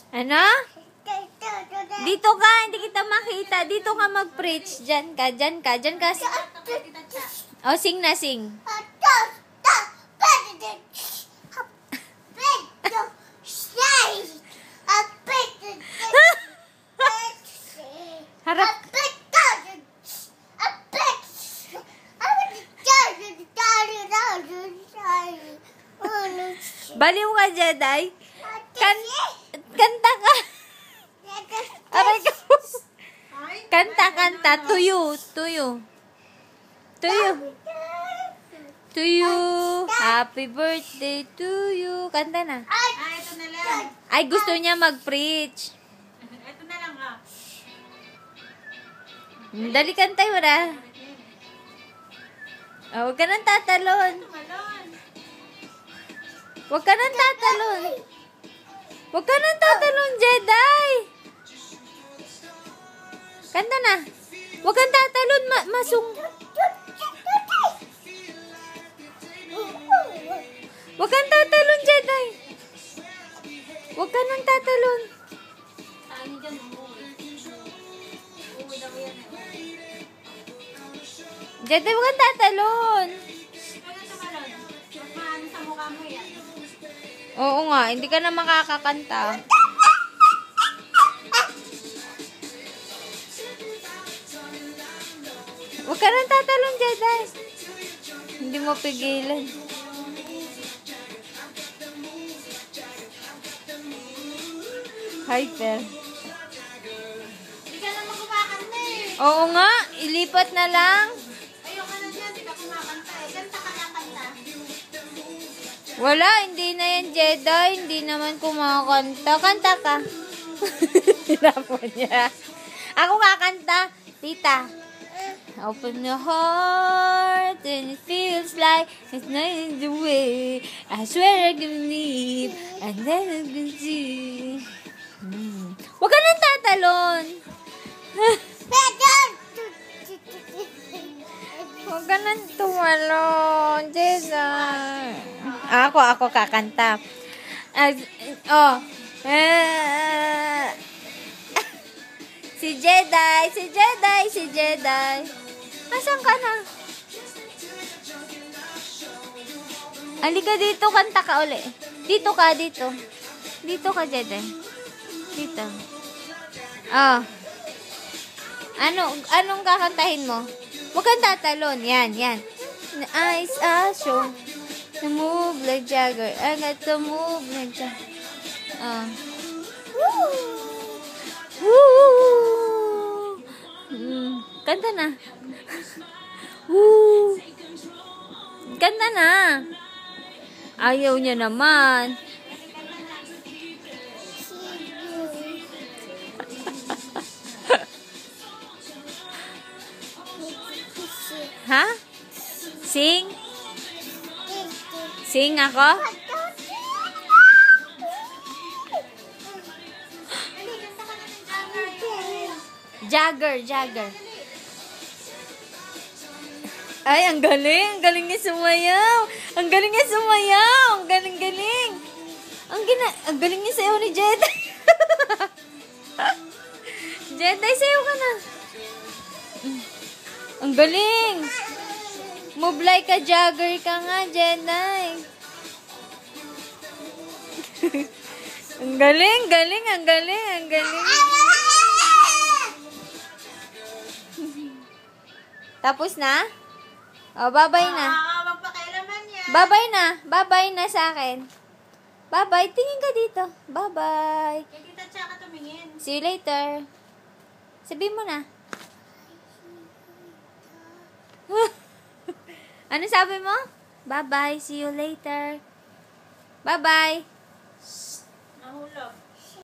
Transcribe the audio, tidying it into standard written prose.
Ano? Dito ka, hindi kita makita. Dito ka mag-preach. Diyan ka, diyan ka, diyan ka. Oh, sing na, sing. Harap. Baliw ka, Jedi. Kanta ka. Aray ka. Kanta, kanta. Tuyo, tuyo. Tuyo. To you. Happy birthday to you. Kanta na. Ito na lang. Ay, gusto niya mag-preach. Ito na lang, ha. Dali, kantay mo na. Oh, huwag ka nang tatalon. Huwag ka nang tatalon. Huwag ka nang tatalon, Jedi. Kanta na. Huwag kang tatalon, masung. Huwag kang tatalon, Jedi. Huwag ka nang tatalon. Jedi, huwag kang tatalon. Oo nga, hindi ka na makakakanta. Huwag ka nang tatalon, Jedi. Hindi mo pigilan. Hyper. Hindi ka naman kumakanta eh. Oo nga, ilipat na lang. Ayoko na dyan, hindi ka kumakanta eh. Kanta ka na kanta. Wala, hindi na yan, Jedi. Hindi naman kumakanta. Kanta ka. Hinapon niya. Ako kakanta, tita. Open your heart and it feels like it's not in the way. I swear I can believe and then I can see. Huwag ka nang tatalon. Huwag ka nang tumalon, Jedi. Ako kakanta. Si Jedi. Asan ka na? Halika dito, kanta ka uli. Dito ka, dito. Dito ka, Jedi. Dito. Oh. Anong kakantahin mo? Huwag kang tatalon. Yan. The eyes are show. To move like Jagger. I got to move like Jagger. Woo! Kanta na. Woo! Kanta na. Ayaw niya naman. Ha? Sing? Sing ako? Jagger. Ay, ang galing. Ang galing niya sumayaw. Ang galing. Ang galing niya sayaw ni Jedi. Jedi, sayaw ka na. Ang galing. Move like a jagger ka nga, Jedi. Ang galing. Tapos na? O, babay na. Magpakialaman niya. Babay na sa akin. Bye-bye. Tingin ka dito. Bye-bye. Kaya tita tsaka tumingin. See you later. Sabihin mo na. Ano sabi mo? Bye-bye. See you later. Bye-bye. Nahulog.